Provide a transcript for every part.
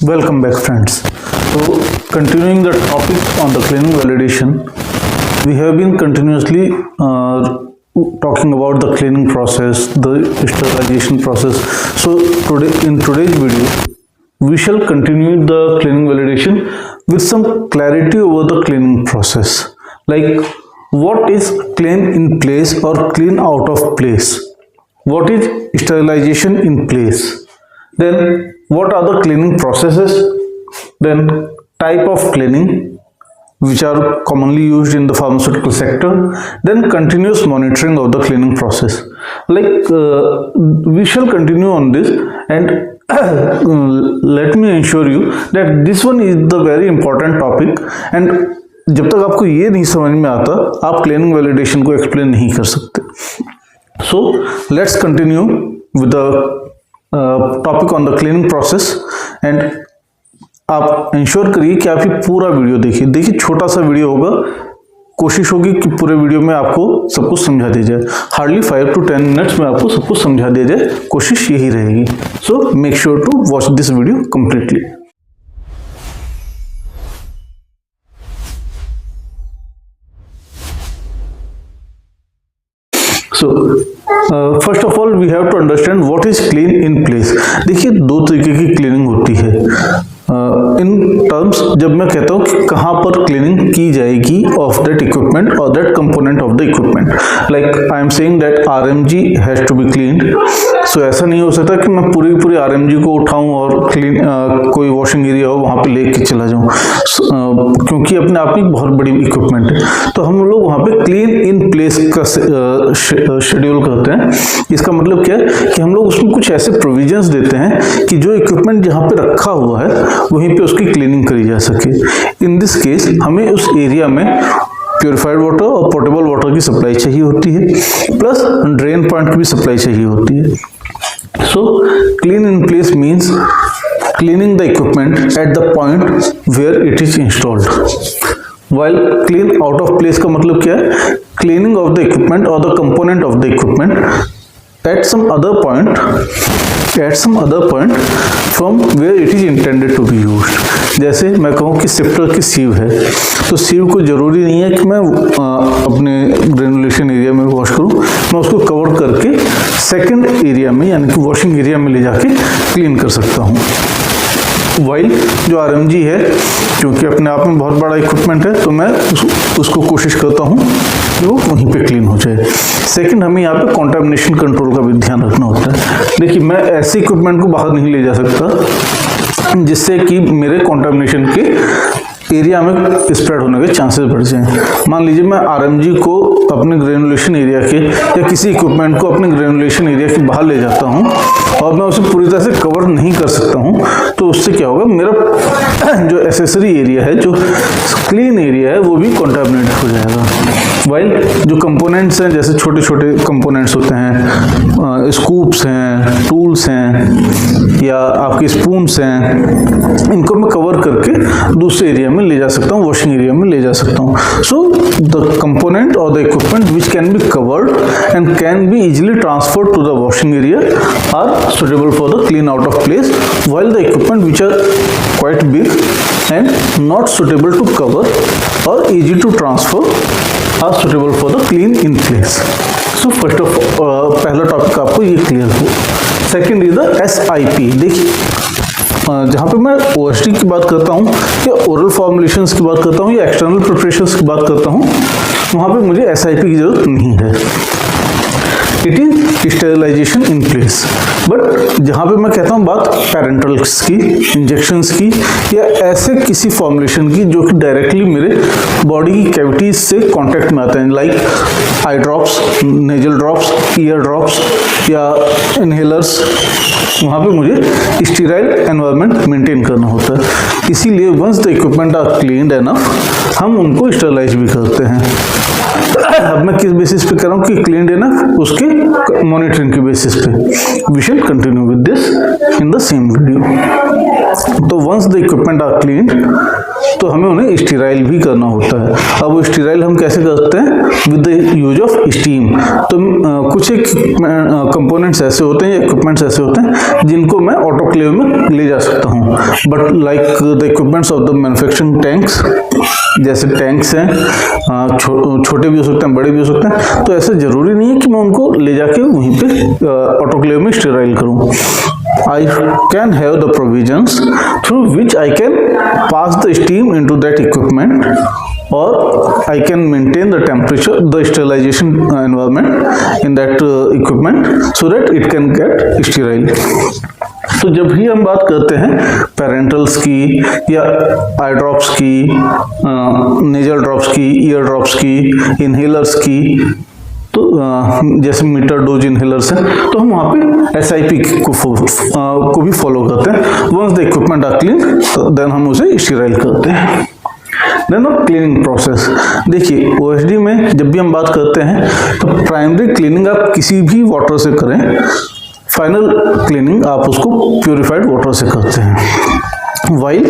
Welcome back, friends. So, continuing the topic on the cleaning validation, we have been continuously talking about the cleaning process, the sterilization process. So, in today's video, we shall continue the cleaning validation with some clarity over the cleaning process, like what is clean in place or clean out of place, what is sterilization in place, then what are the cleaning processes, then type of cleaning which are commonly used in the pharmaceutical sector, then continuous monitoring of the cleaning process. Like we shall continue on this, and let me ensure you that this one is the very important topic, and जब तक आपको ये नहीं समझ में आता आप cleaning validation को एक्सप्लेन नहीं कर सकते. So let's continue with the topic on the cleaning process, and आप इंश्योर करिए कि आप ये पूरा वीडियो देखिए. छोटा सा वीडियो होगा, कोशिश होगी कि पूरे वीडियो में आपको सब कुछ समझा दिया जाए. हार्डली 5 to 10 मिनट्स में आपको सब कुछ समझा दिया जाए, कोशिश यही रहेगी. So make sure to watch this video completely. So first of all we have to understand what is clean in place. देखिए दो तरीके की क्लीनिंग होती है. इन टर्म्स जब मैं कहता हूँ कि कहाँ पर क्लीनिंग की जाएगी ऑफ दैट इक्विपमेंट और that component of the equipment, like I am saying that RMG has to be cleaned. So ऐसा नहीं हो सकता कि मैं पूरी आरएमजी को उठाऊं और क्लीन कोई वॉशिंग एरिया हो वहाँ पे लेके चला जाऊँ, क्योंकि अपने आप में बहुत बड़ी इक्विपमेंट है. तो हम लोग वहाँ पे क्लीन इन प्लेस का शेड्यूल करते हैं. इसका मतलब क्या है कि हम लोग उसमें कुछ ऐसे प्रोविजंस देते हैं कि जो इक्विपमेंट जहाँ पे रखा हुआ है वहीं पे उसकी क्लीनिंग करी जा सके. इन दिस केस हमें उस एरिया में प्योरीफाइड वाटर और पोर्टेबल वाटर की सप्लाई चाहिए होती है, प्लस ड्रेन पॉइंट की भी सप्लाई चाहिए होती है. So clean in place means cleaning the equipment at the point where it is installed. While clean out of place का मतलब क्या है? क्लीनिंग ऑफ द इक्विपमेंट और the component of the equipment at some other point from where it is intended to be used. जैसे मैं कहूँ कि sifter की सीव है, तो सीव को जरूरी नहीं है कि मैं अपने ग्रेनुलेशन एरिया में वॉश करूँ, मैं उसको कवर करके सेकंड एरिया में यानी कि वॉशिंग एरिया में ले जाके क्लीन कर सकता हूँ. वाइल जो आरएमजी है, क्योंकि अपने आप में बहुत बड़ा इक्विपमेंट है, तो मैं उसको कोशिश करता हूँ कि वो वहीं पे क्लीन हो जाए. सेकंड, हमें यहाँ पे कॉन्टामिनेशन कंट्रोल का भी ध्यान रखना होता है. देखिए मैं ऐसे इक्विपमेंट को बाहर नहीं ले जा सकता जिससे कि मेरे कॉन्टामिनेशन के एरिया में स्प्रेड होने के चांसेस बढ़ जाएं. मान लीजिए मैं आरएमजी को अपने ग्रेनुलेशन एरिया के या किसी इक्विपमेंट को अपने ग्रेनुलेशन एरिया के बाहर ले जाता हूं और मैं उसे पूरी तरह से कवर नहीं कर सकता हूं, तो उससे क्या होगा, मेरा जो एसेसरी एरिया है, जो क्लीन एरिया है, वो भी कॉन्टामिनेट हो जाएगा. वाइल जो कंपोनेंट्स हैं, जैसे छोटे छोटे कंपोनेंट्स होते हैं, स्कूप्स हैं, टूल्स हैं या आपके स्पून्स हैं, इनको मैं कवर करके दूसरे एरिया में ले जा सकता हूँ, वॉशिंग एरिया में ले जा सकता हूँ. सो द कंपोनेंट और the equipment which can be covered and can be easily transferred to the washing area are suitable for the clean out of place, while the equipment which are quite big and not suitable to cover or easy to transfer are suitable for the clean in place. So first of पहला topic आपको ये clear हो. Second is the SIP. देखिए जहाँ पे मैं OSD की बात करता हूँ या ओरल फॉर्मुलेशंस की बात करता हूँ या एक्सटर्नल प्रिपरेशंस की बात करता हूँ, वहाँ पे मुझे SIP की जरूरत नहीं है. It is sterilization in place. But जहाँ पे मैं कहता हूँ बात पैरेंटल्स की, इंजेक्शंस की, या ऐसे किसी फॉर्मुलेशन की जो कि डायरेक्टली मेरे बॉडी की कैविटीज से कांटेक्ट में आते हैं, like eye drops, nasal drops, ear drops या इनहेलर्स, वहाँ पे मुझे स्टीराइल एनवायरनमेंट मेंटेन करना होता है. इसीलिए once the equipment are cleaned enough हम उनको स्टेरिलाइज भी करते हैं. अब मैं किस बेसिस पे कर रहा हूँ कि क्लीन एनफ, उसके मॉनिटरिंग के बेसिस पे. We shall continue with this in the same video. तो once the equipment are clean, तो हमें उन्हें स्टीराइल भी करना होता है। अब वो स्टीराइल हम कैसे करते हैं? With the use of steam. तो कुछ एक कंपोनेंट्स ऐसे होते हैं, इक्विपमेंट्स ऐसे होते हैं जिनको मैं ऑटोक्लेव में ले जा सकता हूँ, but like the equipments of the manufacturing tanks, जैसे टैंक्स हैं, छोटे भी हो सकते हैं, बड़े भी हो सकते हैं, तो ऐसा जरूरी नहीं है कि मैं उनको ले जाके वहीं पे ऑटोक्लेव में स्टेराइल करूँ। I can have the provisions through which I can pass the steam into that equipment, or I can maintain the temperature, the sterilization environment in that equipment so that it can get sterile. तो जब भी हम बात करते हैं parentals की या eye drops की, नेजल ड्रॉप्स की, ईयर ड्रॉप्स की, इनहेलर्स की, तो जैसे मीटर डोज इनहेलर्स हैं, तो हम वहाँ पे SIP को भी फॉलो करते हैं। Once the equipment are clean, then हम उसे स्टीराइल करते हैं। देन क्लीनिंग प्रोसेस, देखिए OSD में जब भी हम बात करते हैं तो प्राइमरी क्लीनिंग आप किसी भी वाटर से करें, फाइनल क्लीनिंग आप उसको प्योरीफाइड वाटर से करते हैं। वाइल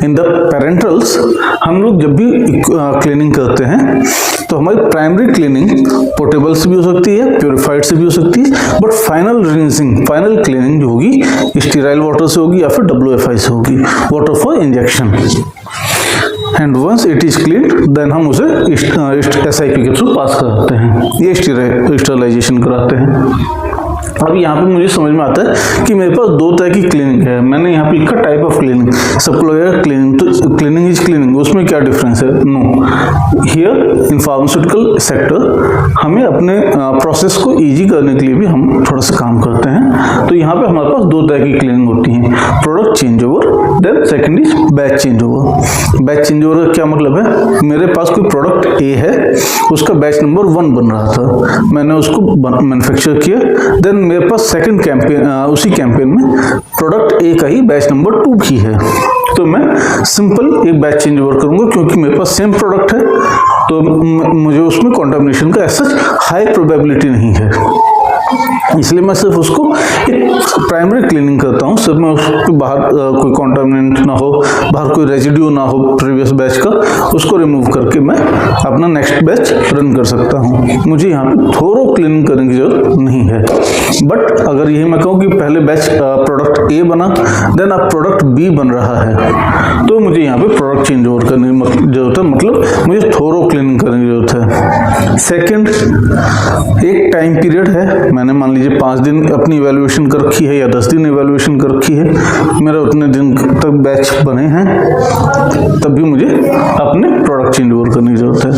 इन द पेरेंटल्स हम लोग जब भी क्लीनिंग करते हैं तो हमारी प्राइमरी क्लीनिंग पोर्टेबल से भी हो सकती है, प्योरीफाइड से भी हो सकती है, but final rinsing, final cleaning जो होगी स्टीराइल वाटर से होगी या फिर WFI से होगी, water for injection. And once it is clean, then हम उसे SIP के थ्रू पास कराते हैं, ये स्टेरिलाइजेशन कराते हैं। अब यहाँ पे मुझे समझ में आता है कि मेरे पास दो तरह की क्लीनिंग है। मैंने यहाँ पे लिखा टाइप ऑफ क्लीनिंग, सबको लगेगा क्लीनिंग, तो क्लीनिंग इज क्लीनिंग, उसमें क्या डिफरेंस है? No, here in pharmaceutical sector हमें अपने प्रोसेस को इजी करने के लिए भी हम थोड़ा सा काम करते हैं। तो यहाँ पे हमारे पास दो तरह की क्लीनिंग होती है, product change over, then second is batch change over. Batch change over का क्या मतलब है? मेरे पास कोई प्रोडक्ट A है, उसका बैच नंबर 1 बन रहा था, मैंने उसको मैन्युफैक्चर किया, देन मेरे पास सेकंड कैंपेन, उसी कैंपेन में प्रोडक्ट A का ही बैच नंबर 2 भी है, तो मैं सिंपल एक बैच चेंज ओवर करूंगा क्योंकि मेरे पास सेम प्रोडक्ट है, तो मुझे उसमें कंटामिनेशन का ऐसा हाई प्रोबेबिलिटी नहीं है, इसलिए मैं सिर्फ उसको एक प्राइमरी क्लीनिंग करता हूँ। सिर्फ मैं उसके बाहर कोई कंटामिनेंट ना हो, बाहर कोई रेजिड्यू ना हो प्रीवियस बैच का, उसको रिमूव करके मैं अपना नेक्स्ट बैच रन कर सकता हूँ। मुझे यहाँ पे थोरो क्लीनिंग करने की जरूरत नहीं है। बट अगर यही मैं कहूँ कि पहले बैच प्रोडक्ट A बना, देन अब प्रोडक्ट B बन रहा है, तो मुझे यहाँ पे प्रोडक्ट चेंज ओवर करने की जरूरत है, मतलब मुझे थोरो क्लीनिंग करने की जरूरत है। सेकेंड, एक टाइम पीरियड है, मैंने मान लीजिए 5 दिन अपनी इवैल्यूएशन कर रखी है या 10 दिन इवैल्यूएशन कर रखी है, मेरा उतने दिन तक बैच बने हैं, तब भी मुझे अपने प्रोडक्ट चेंज ओवर करने की जरूरत है।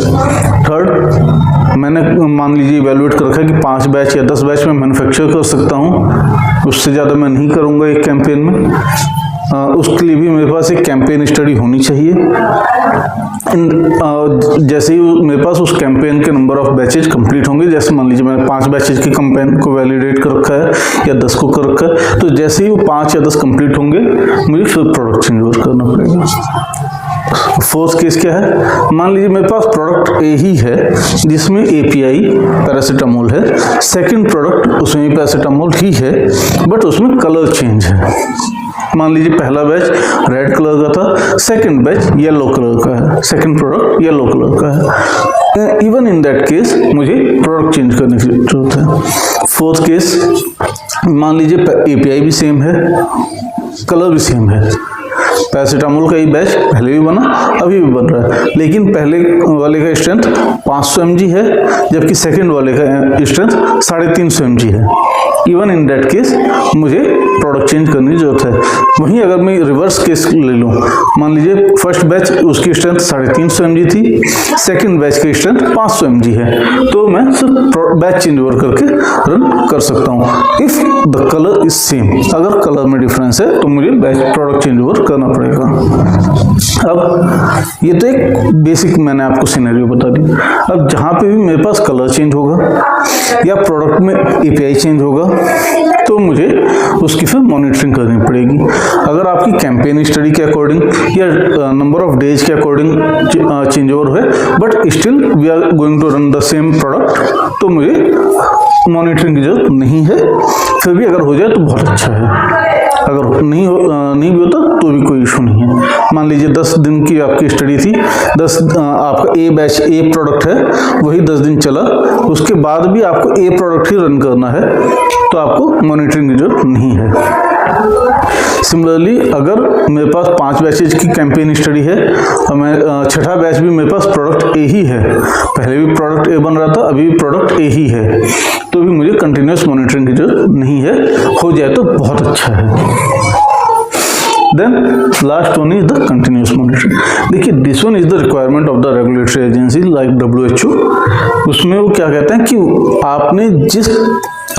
थर्ड, मैंने मान लीजिए इवैल्यूएट कर रखा है कि 5 बैच या 10 बैच में मैन्युफैक्चर कर सकता हूँ, उससे ज़्यादा मैं नहीं करूँगा एक कैंपेन में, उसके लिए भी मेरे पास एक कैंपेन स्टडी होनी चाहिए। जैसे ही मेरे पास उस कैंपेन के नंबर ऑफ बैचेज कंप्लीट होंगे, जैसे मान लीजिए मैंने 5 बैचेज की कैंपेन को वैलिडेट कर रखा है या 10 को कर रखा है, तो जैसे ही वो 5 या 10 कंप्लीट होंगे मुझे फिर प्रोडक्ट चेंज ओवर करना पड़ेगा। फोर्थ केस क्या है? मान लीजिए मेरे पास प्रोडक्ट A ही है जिसमें API पैरासीटामोल है, सेकेंड प्रोडक्ट उसमें पैरासीटामोल ही है, बट उसमें कलर चेंज है। मान लीजिए पहला बैच रेड कलर का था, सेकंड बैच येलो कलर का है, सेकंड प्रोडक्ट येलो कलर का है। इवन इन दैट केस मुझे प्रोडक्ट चेंज करने की जरूरत है। फोर्थ केस, मान लीजिए API भी सेम है, कलर भी सेम है, पैरासीटामोल का ही बैच पहले भी बना, अभी भी बन रहा है, लेकिन पहले वाले का स्ट्रेंथ 500 mg है, जबकि सेकंड वाले का स्ट्रेंथ 350 mg है। इवन इन दैट केस मुझे प्रोडक्ट चेंज करने की जरूरत है। वहीं अगर मैं रिवर्स केस ले लूँ, मान लीजिए फर्स्ट बैच उसकी स्ट्रेंथ 350 mg थी, सेकंड बैच की स्ट्रेंथ 500 mg है, तो मैं सिर्फ बैच चेंज ओवर करके रन कर सकता हूँ if the colour is same. अगर कलर में डिफरेंस है तो मुझे बैच प्रोडक्ट चेंज ओवर करना पड़ेगा। अब ये तो एक बेसिक मैंने आपको सिनेरियो बता दी। अब जहाँ पे भी मेरे पास कलर चेंज होगा या प्रोडक्ट में API चेंज होगा, तो मुझे उसकी फिर मॉनिटरिंग करनी पड़ेगी। अगर आपकी कैंपेन स्टडी के अकॉर्डिंग या नंबर ऑफ डेज के अकॉर्डिंग चेंज ओवर है, but still we are going to run the same product, तो मुझे मॉनिटरिंग की जरूरत नहीं है। फिर भी अगर हो जाए तो बहुत अच्छा है। अगर नहीं भी होता तो भी कोई इशू नहीं है। मान लीजिए 10 दिन की आपकी स्टडी थी, 10 आपका ए बैच ए प्रोडक्ट है, वही 10 दिन चला, उसके बाद भी आपको ए प्रोडक्ट ही रन करना है तो आपको मॉनिटरिंग की जरूरत नहीं है। सिमिलरली अगर मेरे पास 5 बैचेज की कैंपेन स्टडी है और मैं छठा बैच भी मेरे पास प्रोडक्ट ए ही है, पहले भी प्रोडक्ट ए बन रहा था, अभी भी प्रोडक्ट ए ही है, तो भी मुझे कंटिन्यूस मॉनिटरिंग की जरूरत नहीं है। हो जाए तो बहुत अच्छा है। Then last one is the continuous monitoring. देखिए this one is the requirement of the regulatory agency like WHO। उसमें वो क्या कहते हैं कि आपने जिस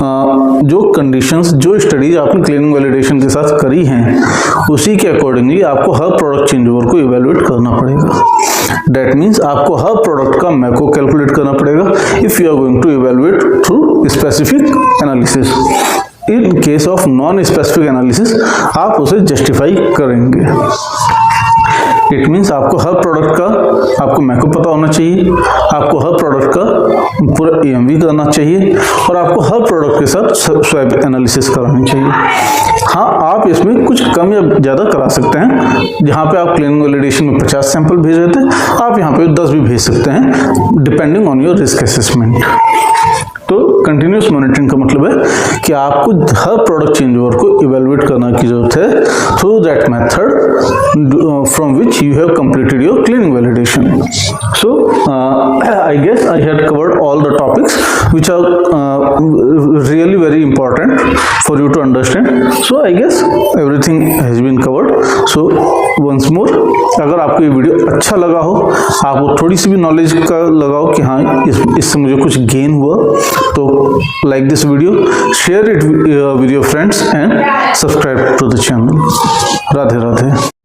जो कंडीशंस, जो स्टडीज आपने क्लीनिंग वैलिडेशन के साथ करी हैं, उसी के अकॉर्डिंगली आपको हर प्रोडक्ट चेंज ओवर को इवेलुएट करना पड़ेगा। दैट मीन्स आपको हर प्रोडक्ट का मैको कैलकुलेट करना पड़ेगा if you are going to evaluate through specific analysis. In case of non specific analysis आप उसे जस्टिफाई करेंगे। इट मीन्स आपको हर प्रोडक्ट का आपको मैको पता होना चाहिए, आपको हर प्रोडक्ट का पूरा EMV करना चाहिए और आपको हर प्रोडक्ट के साथ स्वैप एनालिसिस करानी चाहिए। हाँ, आप इसमें कुछ कम या ज़्यादा करा सकते हैं। जहाँ पे आप क्लीनिंग वैलिडेशन में 50 सैंपल भेज रहे थे, आप यहाँ पे 10 भी भेज सकते हैं depending on your risk assessment. तो कंटिन्यूस मॉनिटरिंग का मतलब है कि आपको हर प्रोडक्ट चेंज ओवर को इवेलुएट करने की जरूरत है through that method from which you have completed your cleaning validation. So I guess I had covered all the topics which are really very important for you to understand. So I guess everything has been covered. So once more, अगर आपको ये video अच्छा लगा हो, आपको थोड़ी सी भी knowledge का लगा हो कि हाँ इससे मुझे कुछ गेन हुआ, तो like this video, share it with your friends and subscribe to the channel. Radhe Radhe.